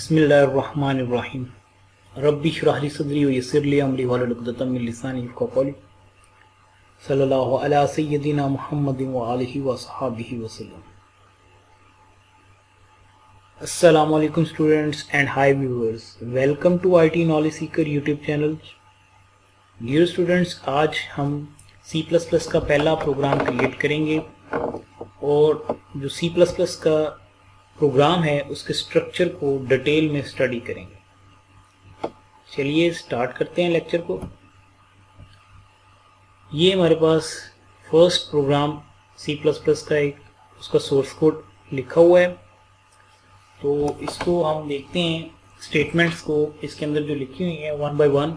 बिस्मिल्लाहिर्रहमानिर्रहीम रब्बि इश्रह ली सदरी व यस्सिर ली अमरी वहलुल उक़दतम मिन लिसानी यफ़क़हू क़ौली सल्लल्लाहु अला सय्यदिना मुहम्मदिन व आलिहि व अस्हाबिहि वसल्लम। अस्सलामु अलैकुम students and hi viewers, welcome to IT knowledge seeker YouTube channel. Dear students, आज हम C++ का पहला प्रोग्राम क्रिएट करेंगे और जो C++ का प्रोग्राम है उसके स्ट्रक्चर को डिटेल में स्टडी करेंगे। चलिए स्टार्ट करते हैं लेक्चर को। ये हमारे पास फर्स्ट प्रोग्राम C++ का एक उसका सोर्स कोड लिखा हुआ है, तो इसको हम देखते हैं स्टेटमेंट्स को इसके अंदर जो लिखी हुई है वन बाय वन।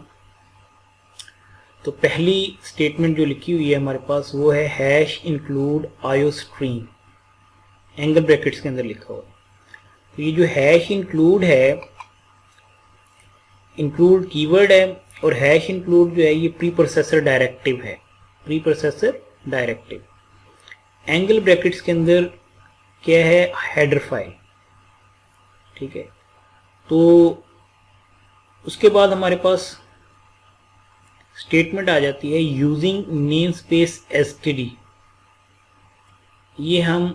तो पहली स्टेटमेंट जो लिखी हुई है हमारे पास वो है hash include iostream, angle brackets के अंदर लिखा हुआ है। तो ये जो हैश इंक्लूड है, इंक्लूड कीवर्ड है और हैश इंक्लूड जो है ये प्री प्रोसेसर डायरेक्टिव है, pre processor directive. Angle brackets के अंदर क्या है, हेडर फाइल। ठीक है, तो उसके बाद हमारे पास स्टेटमेंट आ जाती है यूजिंग नेम स्पेस std। ये हम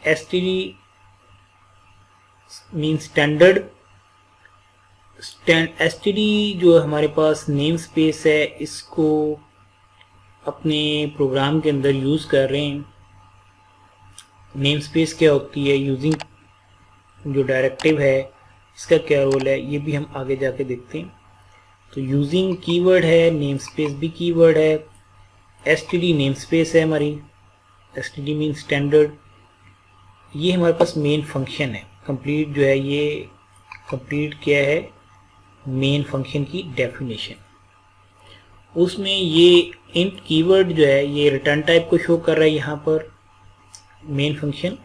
std मीन स्टैंडर्ड, std जो हमारे पास नेम स्पेस है इसको अपने प्रोग्राम के अंदर यूज कर रहे हैं। नेम स्पेस क्या होती है, यूजिंग जो डायरेक्टिव है इसका क्या रोल है, ये भी हम आगे जाके देखते हैं। तो यूजिंग कीवर्ड है, नेम स्पेस भी कीवर्ड है, std नेम स्पेस है हमारी, std मीन स्टैंडर्ड। ये हमारे पास मेन फंक्शन है। कंप्लीट जो है ये कंप्लीट क्या है, मेन फंक्शन की डेफिनेशन। उसमें ये इंट कीवर्ड जो है ये रिटर्न टाइप को शो कर रहा है यहाँ पर मेन फंक्शन,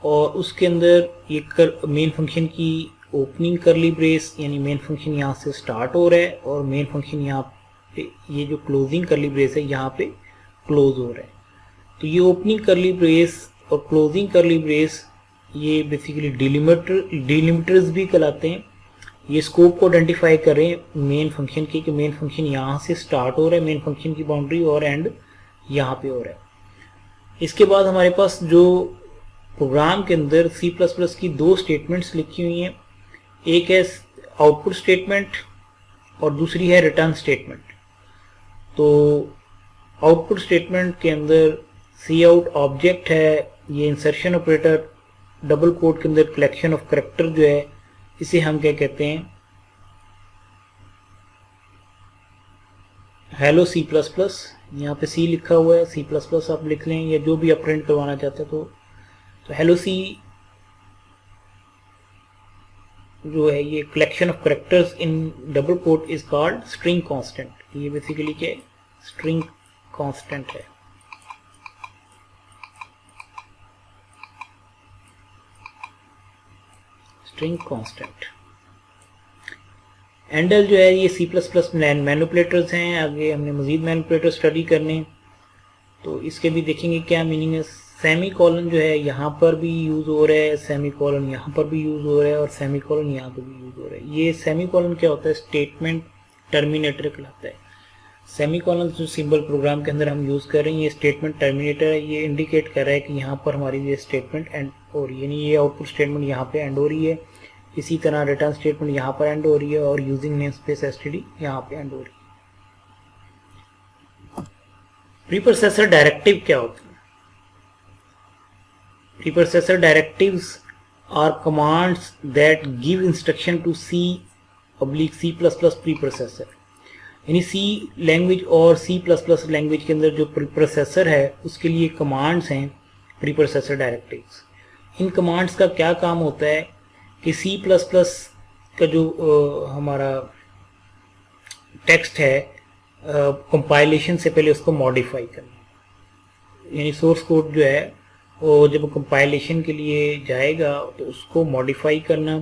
और उसके अंदर ये मेन फंक्शन की ओपनिंग करली ब्रेस, यानी मेन फंक्शन यहाँ से स्टार्ट हो रहा है और मेन फंक्शन यहाँ पे ये जो क्लोजिंग करली ब्रेस है यहाँ पे क्लोज हो रहा है। तो ये ओपनिंग करली ब्रेस और क्लोजिंग करली ब्रेस ये बेसिकली डिलिमिटर्स भी कहलाते हैं। ये स्कोप को आइडेंटिफाई करें मेन फंक्शन की कि मेन फंक्शन यहाँ से स्टार्ट हो रहा है, मेन फंक्शन की बाउंड्री और एंड यहाँ पे हो रहा है। इसके बाद हमारे पास जो प्रोग्राम के अंदर C++ की दो स्टेटमेंट्स लिखी हुई हैं, एक है आउटपुट स्टेटमेंट और दूसरी है रिटर्न स्टेटमेंट। तो आउटपुट स्टेटमेंट के अंदर काउट ऑब्जेक्ट है, ये इंसर्शन ऑपरेटर डबल कोट के अंदर कलेक्शन ऑफ कैरेक्टर जो है इसे हम क्या कहते हैं, हेलो C++। यहाँ पे C लिखा हुआ है, C++ आप लिख लें या जो भी आप प्रिंट करवाना चाहते हैं। तो हेलो C जो है ये collection of characters in double quote is called string constant. ये बेसिकली क्या है, स्ट्रिंग कांस्टेंट है। String constant. एंडल जो है ये C++ मैनिपुलेटर्स हैं। आगे हमने मजीद मैनिपुलेटर स्टडी करने, तो इसके भी देखेंगे क्या मीनिंग है। सेमी कॉलन जो है यहाँ पर भी यूज हो रहा है, सेमी कॉलन यहाँ पर भी यूज हो रहा है और सेमी कॉलन यहाँ पर भी यूज हो रहा है। ये सेमी कॉलन क्या होता है, स्टेटमेंट टर्मिनेटर कहलाता है। सेमी कॉलन जो सिंबल प्रोग्राम के अंदर हम यूज कर रहे हैं ये स्टेटमेंट टर्मिनेटर है। ये इंडिकेट कर रहा है कि यहाँ पर हमारी ये स्टेटमेंट एंड हो रही है, यानी ये आउटपुट स्टेटमेंट यहाँ पे एंड हो रही है। इसी तरह रिटर्न स्टेटमेंट यहाँ पर एंड हो रही है और यूजिंग नेम स्पेस std यहाँ पे एंड हो रही है। प्रीप्रोसेसर डायरेक्टिव क्या होता है? Preprocessor directives are commands that give instruction to C/C++ preprocessor। यानी C लैंग्वेज और C++ लैंग्वेज के अंदर जो प्रीप्रोसेसर है उसके लिए कमांड्स हैं प्रीप्रोसेसर डायरेक्टिव्स। इन कमांड्स का क्या काम होता है कि C++ का जो हमारा टेक्स्ट है कंपाइलेशन से पहले उसको मॉडिफाई करना, यानी सोर्स कोड जो है और जब कंपाइलेशन के लिए जाएगा तो उसको मॉडिफाई करना।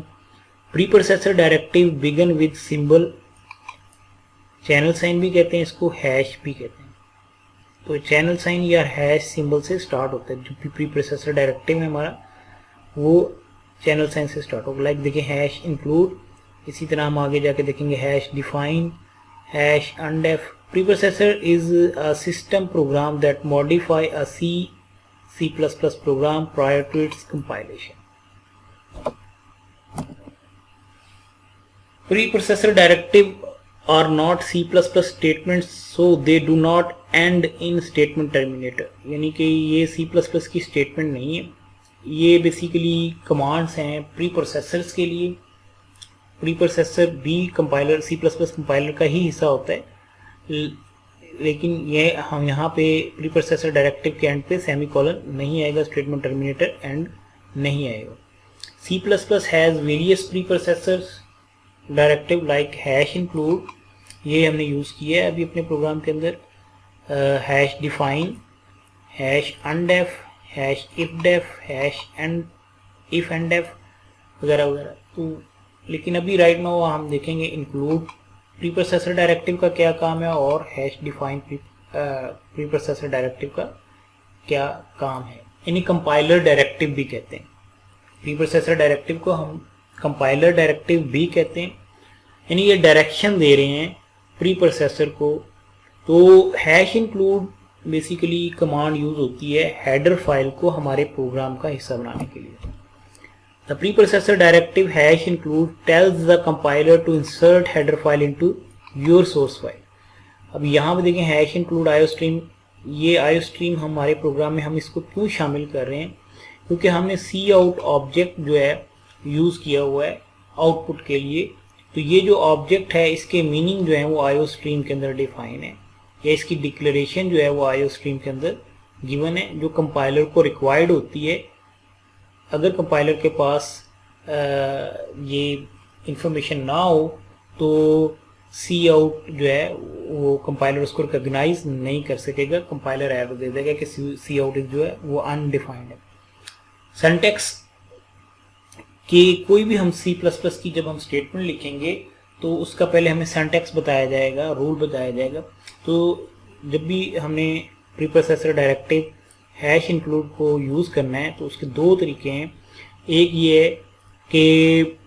Preprocessor directive begin with symbol, channel sign भी कहते हैं इसको, हैश भी कहते हैं। तो चैनल साइन या हैश सिंबल से स्टार्ट होता है। जो प्रीप्रोसेसर डायरेक्टिव है हमारा वो चैनल साइन से स्टार्ट होगा। लाइक देखिए हैश इंक्लूड, इसी तरह हम आगे जाके देखेंगे hash define, hash undef. Preprocessor is a system program that modify a C++ program prior to its compilation. Preprocessor directive are not C++ statements, so they do not end in statement terminator. यानी कि ये C++ की statement नहीं है, ये basically commands हैं प्रीप्रोसेसर्स के लिए। प्रीप्रोसेसर भी कंपाइलर C++ कंपाइलर का ही हिस्सा होता है, लेकिन ये हम यहाँ पे प्रीप्रोसेसर डायरेक्टिव के एंड पे सेमीकोलन नहीं आएगा, स्टेटमेंट टर्मिनेटर एंड नहीं आएगा। C++ has various preprocessors directive like hash include, ये हमने यूज़ किया है अभी अपने प्रोग्राम के अंदर, hash define, hash undef, hash ifdef, hash end if end def वगैरह वगैरह। तो लेकिन अभी राइट नाउ हम देखेंगे इंक्लूड प्रीप्रोसेसर डायरेक्टिव का क्या काम है और हैश डिफाइन प्रीप्रोसेसर डायरेक्टिव का क्या काम है। इन्हें कंपाइलर डायरेक्टिव भी कहते हैं। प्रीप्रोसेसर डायरेक्टिव को हम कंपाइलर डायरेक्टिव भी कहते हैं, यानी ये डायरेक्शन दे रहे हैं प्रीप्रोसेसर को। तो hash include basically command use होती है हेडर फाइल को हमारे प्रोग्राम का हिस्सा बनाने के लिए। The preprocessor directive hash include tells the compiler to insert header file into your source file. अब यहाँ पे देखें हैश इंक्लूड iostream, ये iostream हमारे प्रोग्राम में हम इसको क्यों शामिल कर रहे हैं, क्योंकि हमने cout ऑब्जेक्ट जो है यूज़ किया हुआ है आउटपुट के लिए। तो ये जो ऑब्जेक्ट है इसके मीनिंग जो है वो iostream के अंदर डिफाइन है, या इसकी डिक्लेरेशन जो है वो iostream के अंदर गिवन है, जो कंपाइलर को रिक्वायर्ड होती है। अगर कंपाइलर के पास ये इंफॉर्मेशन ना हो तो cout जो है वो कंपाइलर उसको रिकॉग्नाइज नहीं कर सकेगा, कंपाइलर एरर दे देगा कि cout जो है वो अनडिफाइंड है। सिंटैक्स कि कोई भी हम C++ की जब हम स्टेटमेंट लिखेंगे तो उसका पहले हमें सिंटैक्स बताया जाएगा, रूल बताया जाएगा। तो जब भी हमने प्रीप्रोसेसर डायरेक्टिव हैश इंक्लूड को यूज़ करना है तो उसके दो तरीके हैं। एक ये है कि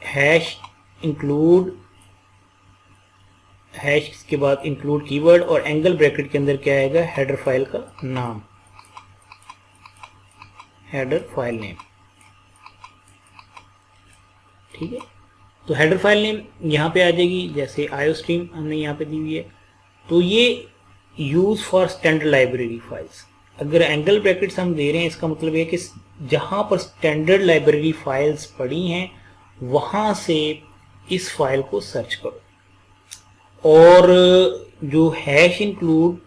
हैश इंक्लूड, हैश के बाद इंक्लूड कीवर्ड और एंगल ब्रैकेट के अंदर क्या आएगा, हेडर फाइल का नाम, हेडर फाइल नेम। ठीक है, तो हेडर फाइल नेम यहाँ पे आ जाएगी, जैसे iostream हमने यहाँ पे दी हुई है। तो ये use for standard library files. अगर एंगल ब्रैकेट्स हम दे रहे हैं इसका मतलब है कि जहाँ पर स्टैंडर्ड लाइब्रेरी फाइल्स पड़ी हैं वहाँ से इस फाइल को सर्च करो। और जो हैश इंक्लूड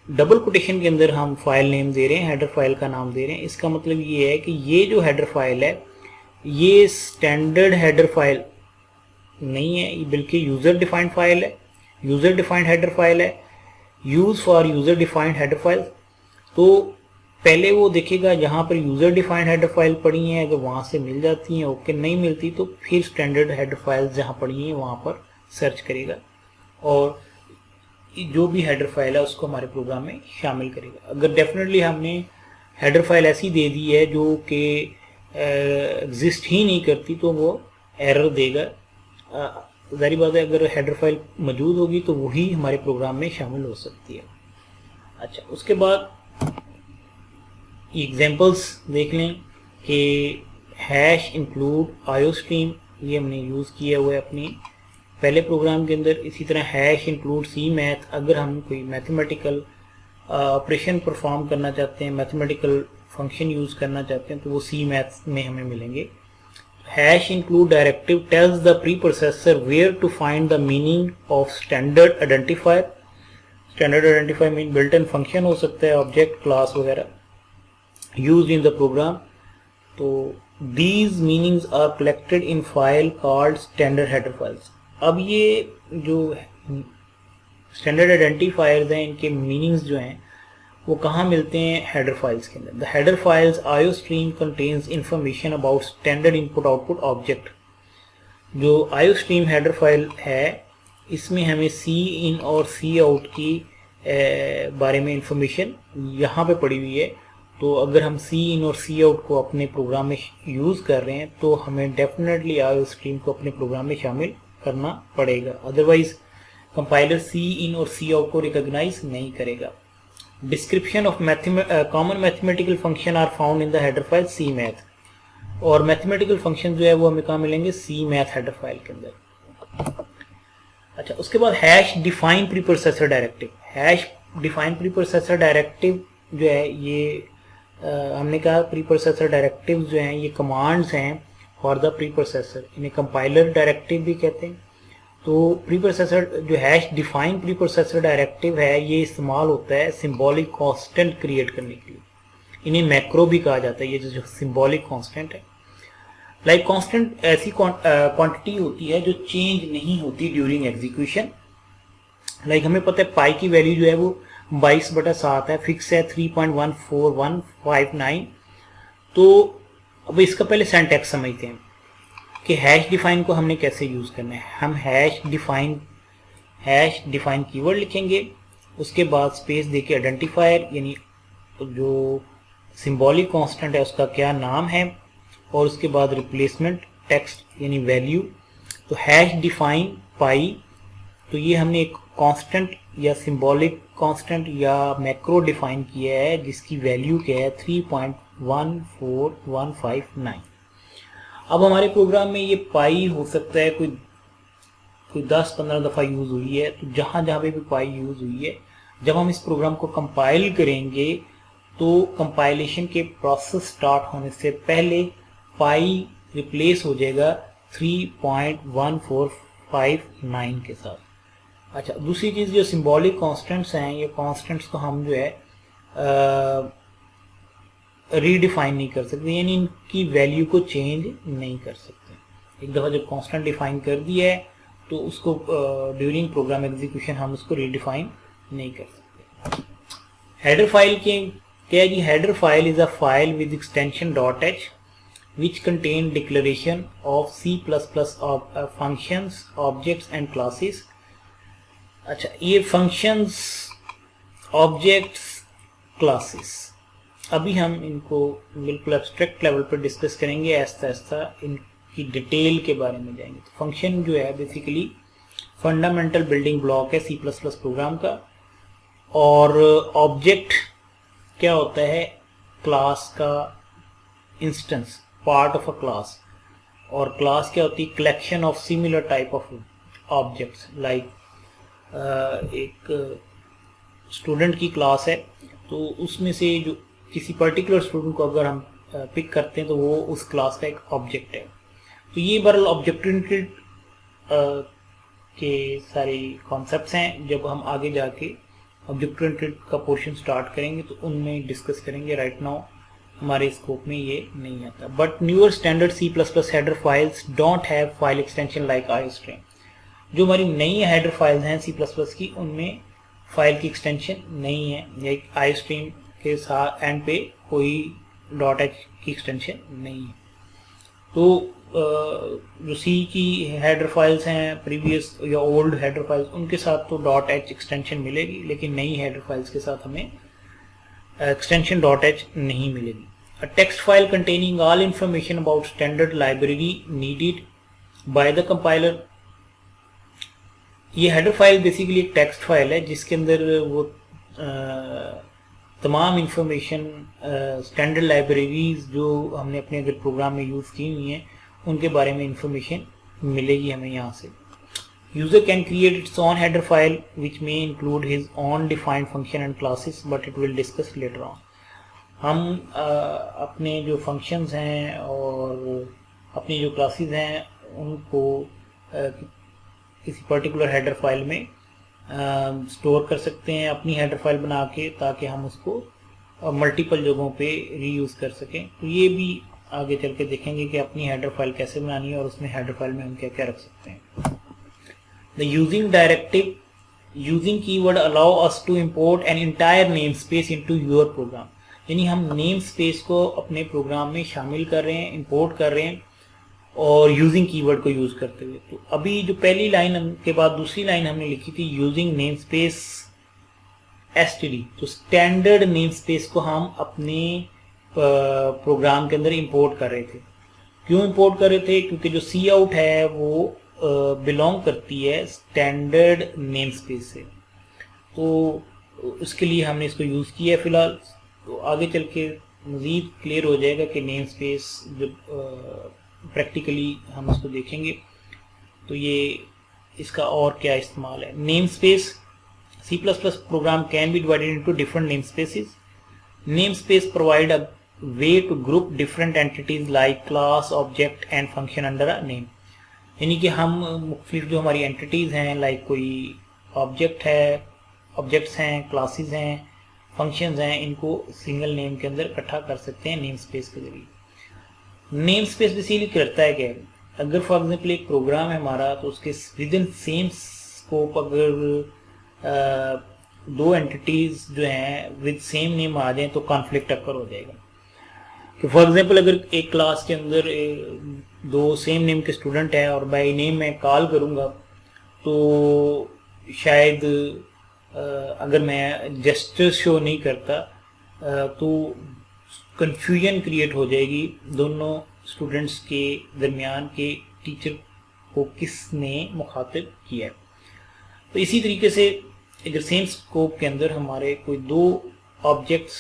डबल कोटेशन के अंदर हम फाइल नेम दे रहे हैं, हेडर फाइल का नाम दे रहे हैं, इसका मतलब ये है कि ये जो हेडर फाइल है ये स्टैंडर्ड हेडर फाइल नहीं है, बल्कि यूज़र डिफाइंड फाइल है, यूज़र डिफाइंड हेडर फाइल है, use for user defined header file. तो पहले वो देखेगा जहाँ पर यूज़र डिफाइंड हेडर फाइल पड़ी हैं, अगर वहाँ से मिल जाती हैं ओके, नहीं मिलती तो फिर स्टैंडर्ड हेडर फाइल्स जहाँ पड़ी हैं वहाँ पर सर्च करेगा और जो भी हेडर फाइल है उसको हमारे प्रोग्राम में शामिल करेगा। अगर डेफिनेटली हमने हेडर फाइल ऐसी दे दी है जो कि एग्जिस्ट ही नहीं करती तो वो एरर देगा। ज़ाहिर बात है अगर हेडर फाइल मौजूद होगी तो वही हमारे प्रोग्राम में शामिल हो सकती है। अच्छा, उसके बाद एग्जांपल्स देख लें कि हैश इंक्लूड iostream ये हमने यूज़ किया हुआ है अपनी पहले प्रोग्राम के अंदर। इसी तरह हैश इंक्लूड CMath, अगर हम कोई मैथमेटिकल ऑपरेशन परफॉर्म करना चाहते हैं, मैथमेटिकल फंक्शन यूज़ करना चाहते हैं तो वो CMath में हमें मिलेंगे। Hash include directive tells the preprocessor where to find the meaning of standard identifier. Standard identifier mean built-in function हो सकता है, object, class वगैरह used in the program. तो these meanings are collected in file called standard header files. अब ये जो standard identifiers हैं इनके meanings जो हैं वो कहाँ मिलते हैं, हेडर फाइल्स के अंदर। The header files iostream contains information about standard input output object। जो iostream हेडर फाइल है इसमें हमें सी इन और सी आउट की बारे में इंफॉर्मेशन यहाँ पे पड़ी हुई है तो अगर हम सी इन और सी आउट को अपने प्रोग्राम में यूज़ कर रहे हैं तो हमें डेफिनेटली आईओ स्ट्रीम को अपने प्रोग्राम में शामिल करना पड़ेगा, अदरवाइज कंपाइलर सी इन और सी आउट को रिकॉग्नाइज नहीं करेगा। Description of common mathematical function are found in the header file C math, और मैथमेटिकल फंक्शन जो है वो हमें कहाँ मिलेंगे, सी मैथ हेडर फाइल के अंदर। अच्छा, उसके बाद hash define preprocessor directive. Hash define preprocessor directive जो है ये हमने कहा प्रीप्रोसेसर डायरेक्टिव जो हैं ये कमांड्स हैं फॉर द प्रीप्रोसेसर, इन्हें कंपाइलर डायरेक्टिव भी कहते हैं। तो प्रीप्रोसेसर जो हैश डिफाइन प्रीप्रोसेसर डायरेक्टिव है ये इस्तेमाल होता है सिंबॉलिक कांस्टेंट क्रिएट करने के लिए, इन्हें मैक्रो भी कहा जाता है। ये जो सिंबॉलिक कांस्टेंट है, लाइक कांस्टेंट ऐसी क्वांटिटी होती है जो चेंज नहीं होती ड्यूरिंग एग्जीक्यूशन। लाइक हमें पता है पाई की वैल्यू जो है वो 22/7 है, फिक्स है 3.14159। तो अब इसका पहले सिंटैक्स समझते हैं कि हैश डिफाइन को हमने कैसे यूज करना है। हम हैश डिफाइन कीवर्ड लिखेंगे, उसके बाद स्पेस देके आइडेंटिफायर यानी जो सिंबॉलिक कांस्टेंट है उसका क्या नाम है, और उसके बाद रिप्लेसमेंट टेक्स्ट यानी वैल्यू। तो हैश डिफाइन पाई, तो ये हमने एक कांस्टेंट या सिंबॉलिक कांस्टेंट या मैक्रो डिफाइन किया है जिसकी वैल्यू क्या है 3.14159। अब हमारे प्रोग्राम में ये पाई हो सकता है कोई 10-15 दफ़ा यूज़ हुई है, तो जहाँ जहाँ पे भी पाई यूज़ हुई है, जब हम इस प्रोग्राम को कंपाइल करेंगे तो कंपाइलेशन के प्रोसेस स्टार्ट होने से पहले पाई रिप्लेस हो जाएगा 3.1459 के साथ। अच्छा, दूसरी चीज़ जो सिंबॉलिक कांस्टेंट्स हैं, ये कांस्टेंट्स को हम जो है रीडिफाइन नहीं कर सकते, यानी इनकी वैल्यू को चेंज नहीं कर सकते। एक दफ़ा जब कांस्टेंट डिफाइन कर दिया है तो उसको ड्यूरिंग प्रोग्राम एग्जीक्यूशन हम उसको रीडिफाइन नहीं कर सकते। हेडर फाइल के क्या है जी, header file is a file with extension .h which contain declaration of C++ of functions, objects and classes। अच्छा, ये functions, objects, classes अभी हम इनको बिल्कुल एब्स्ट्रैक्ट लेवल पर डिस्कस करेंगे, ऐसा ऐसा इनकी डिटेल के बारे में जाएंगे। तो फंक्शन जो है बेसिकली फंडामेंटल बिल्डिंग ब्लॉक है C++ प्रोग्राम का, और ऑब्जेक्ट क्या होता है, क्लास का instance, part of a class. और क्लास क्या होती है, collection of similar type of objects. Like एक स्टूडेंट की क्लास है तो उसमें से जो किसी पर्टिकुलर स्टूडेंट को अगर हम पिक करते हैं तो वो उस क्लास का एक ऑब्जेक्ट है। तो ये बहरहाल ऑब्जेक्ट ओरिएंटेड के सारे कॉन्सेप्ट्स हैं, जब हम आगे जाके ऑब्जेक्ट ओरिएंटेड का पोर्शन स्टार्ट करेंगे तो उनमें डिस्कस करेंगे। राइट नाउ हमारे स्कोप में ये नहीं आता। But newer standard C++ header files don't have file extension like iostream. जो हमारी नई हेडर फाइल्स हैं C++ की, उनमें फाइल की एक्सटेंशन नहीं है, या आईओस्ट्रीम के साथ एंड पे कोई .h की एक्सटेंशन नहीं है। तो जो C की हेडर फाइल्स हैं प्रीवियस या ओल्ड हेडर फाइल्स, उनके साथ तो .h एक्सटेंशन मिलेगी, लेकिन नई हेडर फाइल्स के साथ हमें एक्सटेंशन .h नहीं मिलेगी। A text file containing all information about standard library needed by the compiler। ये हेडर फाइल बेसिकली एक टेक्स्ट फाइल है जिसके अंदर वो तमाम इंफॉर्मेशन स्टैंडर्ड लाइब्रेरीज जो हमने अपने अगर प्रोग्राम में यूज़ की हुई हैं उनके बारे में इंफॉर्मेशन मिलेगी हमें यहाँ से। User can create its own header file which may include his own defined function and classes, but it will discuss later on. हम अपने जो फंक्शंस हैं और अपनी जो क्लासेस हैं उनको किसी पर्टिकुलर हेडर फाइल में स्टोर कर सकते हैं अपनी हेडर फाइल बना के, ताकि हम उसको मल्टीपल जगहों पे रीयूज़ कर सकें। तो ये भी आगे चल के देखेंगे कि अपनी हेडर फाइल कैसे बनानी है और उसमें हेडर फाइल में हम क्या क्या रख सकते हैं। The using directive using keyword allow us to import an entire name space into your program. यानी हम नेम स्पेस को अपने प्रोग्राम में शामिल कर रहे हैं, इंपोर्ट कर रहे हैं, और यूजिंग कीवर्ड को यूज करते हुए। तो अभी जो पहली लाइन के बाद दूसरी लाइन हमने लिखी थी यूजिंग नेम स्पेस std, तो स्टैंडर्ड नेम स्पेस को हम अपने प्रोग्राम के अंदर इंपोर्ट कर रहे थे। क्यों इंपोर्ट कर रहे थे? क्योंकि जो सी आउट है वो बिलोंग करती है स्टैंडर्ड नेम स्पेस से, तो उसके लिए हमने इसको यूज़ किया है फिलहाल। तो आगे चल के मज़ीद क्लियर हो जाएगा कि नेम स्पेस जब प्रैक्टिकली हम इसको देखेंगे तो ये इसका और क्या इस्तेमाल है। Name space C++ program can be divided into different namespaces. Namespace provide a way to group different entities like class, object and function under a name. यानी कि हम मुख्तलिफ जो हमारी एंटिटीज़ हैं, लाइक कोई ऑब्जेक्ट है, ऑब्जेक्ट्स हैं, क्लासेस हैं, फंक्शंस हैं, इनको सिंगल नेम के अंदर इकट्ठा कर सकते हैं नेम स्पेस के जरिए। नेम स्पेस बेसिकली करता है क्या? अगर फॉर एग्जांपल एक प्रोग्राम है हमारा, तो उसके विद इन सेम स्कोप अगर दो एंटिटीज जो हैं विद सेम नेम आ जाएं तो कॉन्फ्लिक्ट अकर हो जाएगा। कि फॉर एग्जांपल अगर एक क्लास के अंदर दो सेम नेम के स्टूडेंट हैं और बाय नेम मैं कॉल करूंगा, तो शायद अगर मैं जेस्चर शो नहीं करता तो कंफ्यूजन क्रिएट हो जाएगी दोनों स्टूडेंट्स के दरमियान के टीचर को किसने मुखातिब किया है। तो इसी तरीके से अगर सेम स्कोप के अंदर हमारे कोई दो ऑब्जेक्ट्स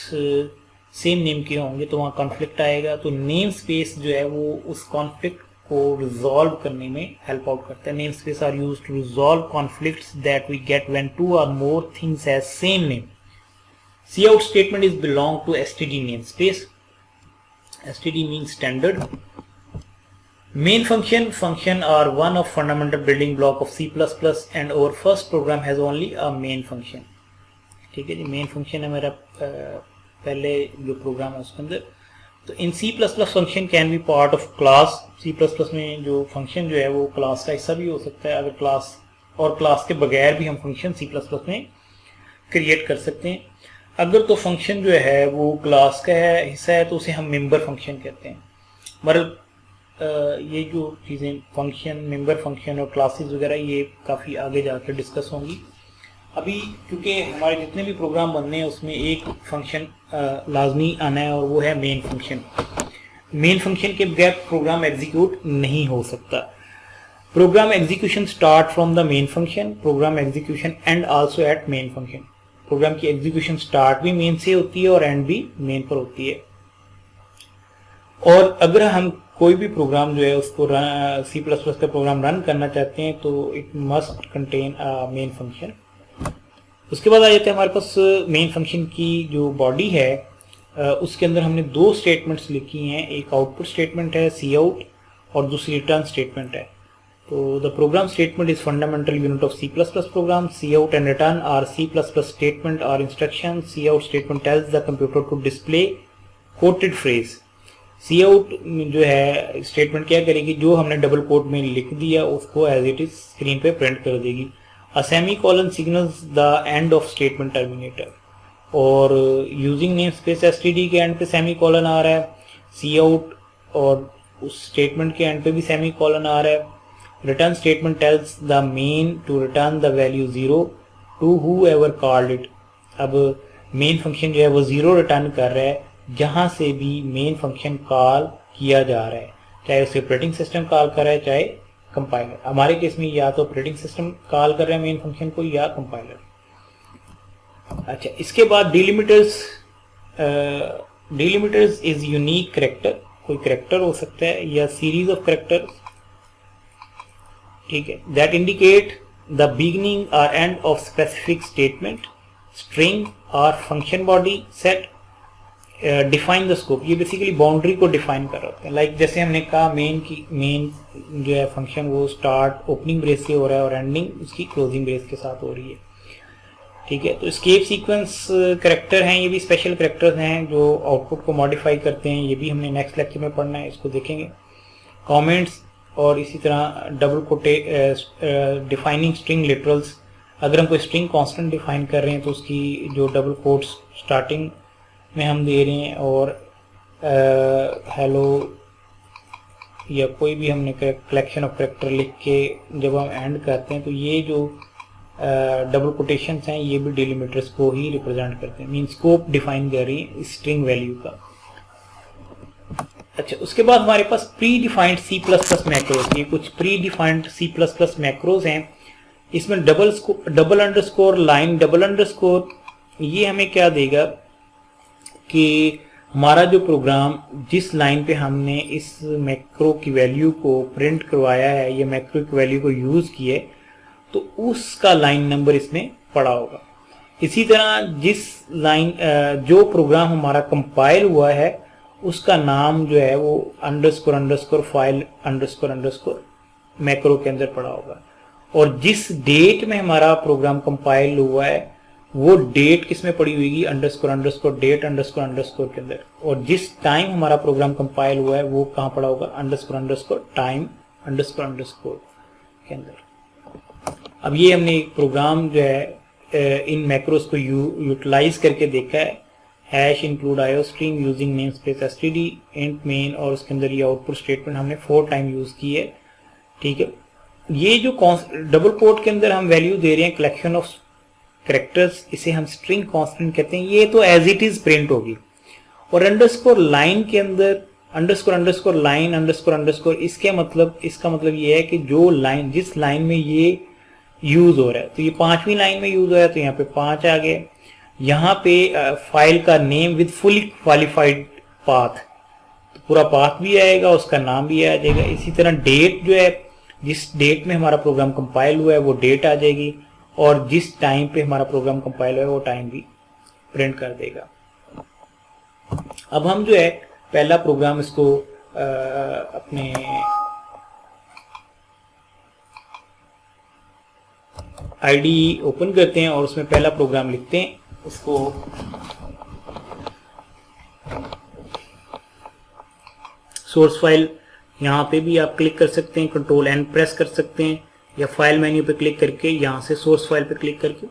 सेम नेम के होंगे तो वहाँ कॉन्फ्लिक्ट आएगा। तो नेम स्पेस जो है वो उस कॉन्फ्लिक्ट को रिजॉल्व करने में हेल्प आउट करता है। Name space are used to resolve conflicts that we get when two or more things have same name. Cout statement is belong to STD name space. STD means standard. Main function are one of fundamental building block of C++ and our first program has only a main function। ठीक है जी, main function है मेरा पहले जो programme है उसके अंदर। तो इन C++ function can be part of class. C++ में जो फंक्शन जो है वो क्लास का हिस्सा भी हो सकता है, अगर क्लास और क्लास के बगैर भी हम फंक्शन C++ में क्रिएट कर सकते हैं। अगर तो फंक्शन जो है वो क्लास का हिस्सा है तो उसे हम मेंबर फंक्शन कहते हैं। मतलब ये जो चीज़ें फंक्शन, मेंबर फंक्शन और क्लासेस वगैरह ये काफ़ी आगे जाकर डिस्कस होंगी। अभी क्योंकि हमारे जितने भी प्रोग्राम बनने हैं उसमें एक फंक्शन लाजमी आना है और वो है मेन फंक्शन। मेन फंक्शन के बगैर प्रोग्राम एग्जीक्यूट नहीं हो सकता। Program execution start from the main function, program execution end also at main function. Program की एग्जीक्यूशन स्टार्ट भी मेन से होती है और एंड भी मेन पर होती है। और अगर हम कोई भी प्रोग्राम जो है उसको C++ का प्रोग्राम रन करना चाहते हैं तो it must contain main function. उसके बाद आ जाते हैं हमारे पास मेन फंक्शन की जो बॉडी है, उसके अंदर हमने दो स्टेटमेंट्स लिखी हैं। एक आउटपुट स्टेटमेंट है सी आउट और दूसरी रिटर्न स्टेटमेंट है। तो the program statement is fundamental unit of C++ प्रोग्राम। Cout and return are C++ statement और इंस्ट्रक्शन। Cout statement tells the computer to display quoted phrase. Cout जो है स्टेटमेंट क्या करेगी, जो हमने डबल कोट में लिख दिया उसको एज इट इज स्क्रीन पे प्रिंट कर देगी। अ semicolon signals the end of statement terminator. और यूजिंग नेम स्पेस एसटीडी के एंड पे सेमीकोलन आ रहा है, सी आउट और उस स्टेटमेंट के एंड पे भी सेमीकोलन आ रहा है। Return statement tells the main to return the value 0 to whoever called it. अब मेन फंक्शन जो है वो 0 रिटर्न कर रहा है जहां से भी मेन फंक्शन कॉल किया जा रहा है, चाहे उसे ऑपरेटिंग सिस्टम कॉल कर रहा है चाहे कंपाइलर। हमारे केस में या तो ऑपरेटिंग सिस्टम कॉल कर रहा है मेन फंक्शन को या कंपाइलर। अच्छा, इसके बाद delimiters. Delimiters is unique character. कोई कैरेक्टर हो सकता है या सीरीज ऑफ कैरेक्टर, ठीक है, दैट इंडिकेट द बिगिनिंग और end of specific statement, string और function body set. Define the scope, ये बेसिकली बाउंड्री को डिफाइन कर रहे हैं। लाइक जैसे हमने कहा मेन जो है फंक्शन वो स्टार्ट ओपनिंग ब्रेस से हो रहा है और एंडिंग उसकी क्लोजिंग ब्रेस के साथ हो रही है, ठीक है। तो एस्केप सीक्वेंस कैरेक्टर हैं, ये भी स्पेशल कैरेक्टर्स हैं जो आउटपुट को मॉडिफाई करते हैं। ये भी हमने नेक्स्ट लेक्चर में पढ़ना है, इसको देखेंगे। कमेंट्स और इसी तरह डबल कोटे डिफाइनिंग स्ट्रिंग लिटरल्स। अगर हम कोई स्ट्रिंग कांस्टेंट डिफाइन कर रहे हैं तो उसकी जो डबल कोट्स स्टार्टिंग में हम दे रहे हैं और हेलो या कोई भी हमने कलेक्शन ऑफ कैरेक्टर लिख के जब हम एंड करते हैं तो ये जो डबल कोटेशंस हैं, ये भी डिलीमिटर्स को ही रिप्रेजेंट करते हैं, मीन स्कोप डिफाइन कर रही है स्ट्रिंग वैल्यू का। अच्छा, उसके बाद हमारे पास प्री डिफाइंड C++ मैक्रोज, ये कुछ प्री डिफाइंड C++ मैक्रोज हैं। इसमें double underscore line, double underscore ये हमें क्या देगा कि हमारा जो प्रोग्राम जिस लाइन पे हमने इस मैक्रो की वैल्यू को प्रिंट करवाया है या मैक्रो की वैल्यू को यूज किया है तो उसका लाइन नंबर इसमें पड़ा होगा। इसी तरह जिस लाइन जो प्रोग्राम हमारा कंपाइल हुआ है उसका नाम जो है वो underscore underscore file underscore underscore macro के अंदर पड़ा होगा, और जिस डेट में हमारा प्रोग्राम कंपाइल हुआ है वो डेट किस में पड़ी हुई underscore underscore date underscore underscore के अंदर, और जिस टाइम हमारा प्रोग्राम कंपाइल हुआ है वो कहाँ पड़ा होगा underscore underscore time underscore underscore के अंदर। अब ये हमने एक प्रोग्राम जो है इन मैक्रोस को यूटिलाइज करके देखा है, hash include IO stream using name space STD int main, और उसके अंदर ये आउटपुट स्टेटमेंट हमने 4 टाइम यूज की है। ठीक है, ये जो डबल कोट के अंदर हम वैल्यू दे रहे हैं कलेक्शन ऑफ कैरेक्टर्स, इसे हम स्ट्रिंग कांस्टेंट कहते हैं, ये तो एज इट इज प्रिंट होगी। और अंडरस्कोर लाइन के अंदर underscore underscore line underscore underscore, इसका मतलब ये है कि जो लाइन जिस लाइन में ये यूज हो रहा है, तो ये 5वीं लाइन में यूज हो रहा है तो यहाँ पे 5 आ गए। यहाँ पे फाइल का name with fully qualified path, तो पूरा पाथ भी आएगा, उसका नाम भी आ जाएगा। इसी तरह डेट जो है, जिस डेट में हमारा प्रोग्राम कंपाइल हुआ है वो डेट आ जाएगी, और जिस टाइम पे हमारा प्रोग्राम कंपाइल हुआ है वो टाइम भी प्रिंट कर देगा। अब हम जो है पहला प्रोग्राम इसको अपने आईडी ओपन करते हैं और उसमें पहला प्रोग्राम लिखते हैं। इसको सोर्स फाइल यहाँ पे भी आप क्लिक कर सकते हैं, कंट्रोल एन प्रेस कर सकते हैं, या फाइल मेन्यू पे क्लिक करके यहाँ से सोर्स फाइल पे क्लिक करके,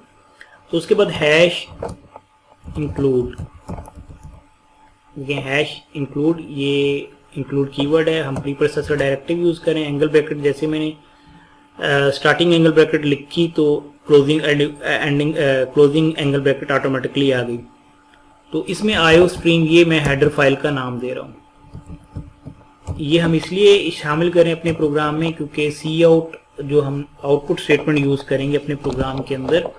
तो उसके बाद हैश इंक्लूड, ये हैश इंक्लूड, ये इंक्लूड कीवर्ड है। हम प्री प्रोसेसर डायरेक्टिव यूज करें, एंगल ब्रैकेट, जैसे मैंने स्टार्टिंग एंगल ब्रैकेट लिखी तो क्लोजिंग एंगल ब्रैकेट ऑटोमेटिकली आ गई। तो इसमें आईओ स्ट्रीम, ये मैं हेडर फाइल का नाम दे रहा हूँ। ये हम इसलिए शामिल करें अपने प्रोग्राम में क्योंकि सी आउट जो हम आउटपुट स्टेटमेंट यूज करेंगे अपने प्रोग्राम के अंदर,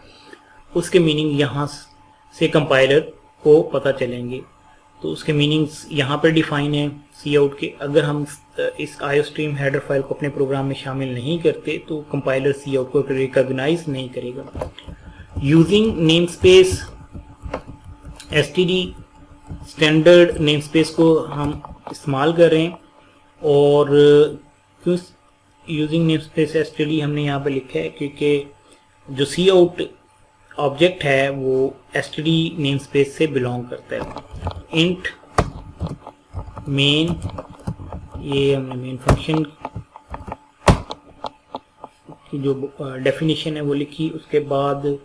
उसके मीनिंग यहाँ से कंपाइलर को पता चलेंगे। तो उसके मीनिंग्स यहाँ पर डिफाइन है सी आउट के। अगर हम इस आईओ स्ट्रीम हेडर फाइल को अपने प्रोग्राम में शामिल नहीं करते तो कंपाइलर सी आउट को रिकॉग्नाइज नहीं करेगा। Using name space STD, standard name space को हम इस्तेमाल कर रहे हैं, और क्यों यूजिंग नेम स्पेस एसटीडी हमने यहाँ पे लिखा है क्योंकि जो सी आउट ऑब्जेक्ट है वो एसटीडी नेम स्पेस से बिलोंग करता है। इंट मेन, ये हमने मेन फंक्शन की जो डेफिनेशन है वो लिखी। उसके बाद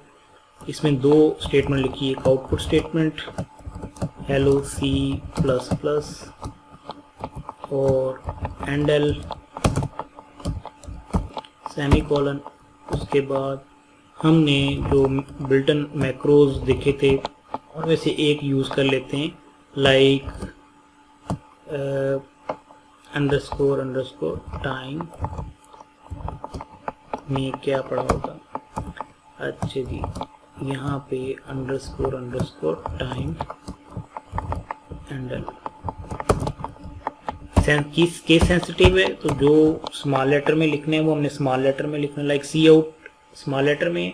इसमें 2 स्टेटमेंट लिखी, एक आउटपुट स्टेटमेंट हेलो C++ और एंडल सेमीकोलन। उसके बाद हमने जो बिल्टन मैक्रोज देखे थे उनमें से एक यूज कर लेते हैं, लाइक अंडरस्कोर अंडरस्कोर टाइम में क्या पड़ा होगा। अच्छा जी, यहाँ पे अंडरस्कोर अंडरस्कोर टाइम एंडल किस केस सेंसिटिव है, तो जो स्मॉल लेटर में लिखने हैं वो हमने स्मॉल लेटर में लिखना, लाइक सी आउट स्मॉल लेटर में,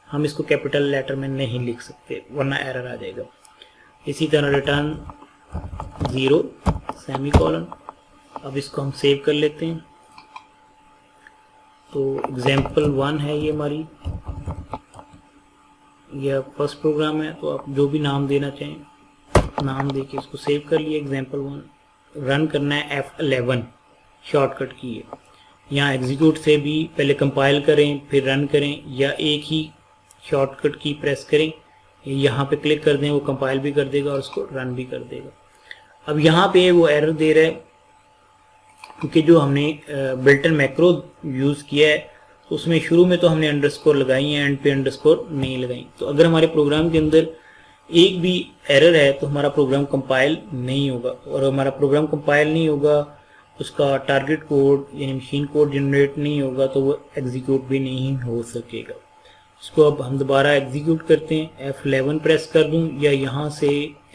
हम इसको कैपिटल लेटर में नहीं लिख सकते वरना एरर आ जाएगा। इसी तरह रिटर्न 0 सेमीकोलन। अब इसको हम सेव कर लेते हैं। तो एग्जाम्पल 1 है ये हमारी, यह फर्स्ट प्रोग्राम है, तो आप जो भी नाम देना चाहें नाम देके इसको सेव कर लिए एग्जाम्पल 1। रन करना है F11 शॉर्टकट की है। यहाँ एग्जीक्यूट से भी पहले कंपाइल करें फिर रन करें, या एक ही शॉर्टकट की प्रेस करें, यहाँ पे क्लिक कर दें, वो कंपाइल भी कर देगा और उसको रन भी कर देगा। अब यहाँ पे वो एरर दे रहा है क्योंकि जो हमने बिल्टन मैक्रो यूज़ किया है तो उसमें शुरू में तो हमने अंडरस्कोर लगाई है, एंड पे अंडरस्कोर नहीं लगाई। तो अगर हमारे प्रोग्राम के अंदर एक भी एरर है तो हमारा प्रोग्राम कंपाइल नहीं होगा, और हमारा प्रोग्राम कंपाइल नहीं होगा, उसका टारगेट कोड यानी मशीन कोड जनरेट नहीं होगा, तो वो एग्जीक्यूट भी नहीं हो सकेगा। इसको अब हम दोबारा एग्जीक्यूट करते हैं। F11 प्रेस कर दूं या यहाँ से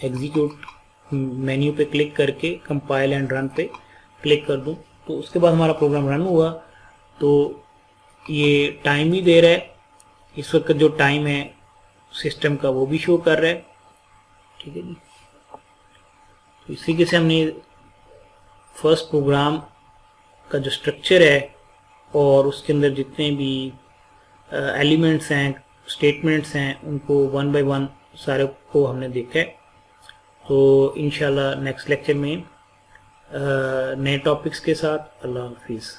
एग्जीक्यूट मेन्यू पे क्लिक करके कंपाइल एंड रन पे क्लिक कर दूं, तो उसके बाद हमारा प्रोग्राम रन हुआ। तो ये टाइम भी दे रहा है, इस वक्त जो टाइम है सिस्टम का वो भी शो कर रहा है। ठीक है जी। तो इसी के से हमने फर्स्ट प्रोग्राम का जो स्ट्रक्चर है और उसके अंदर जितने भी एलिमेंट्स हैं, स्टेटमेंट्स हैं, उनको वन बाय वन सारे को हमने देखा है। तो इंशाल्लाह नेक्स्ट लेक्चर में नए टॉपिक्स के साथ। अल्लाह हाफिज़।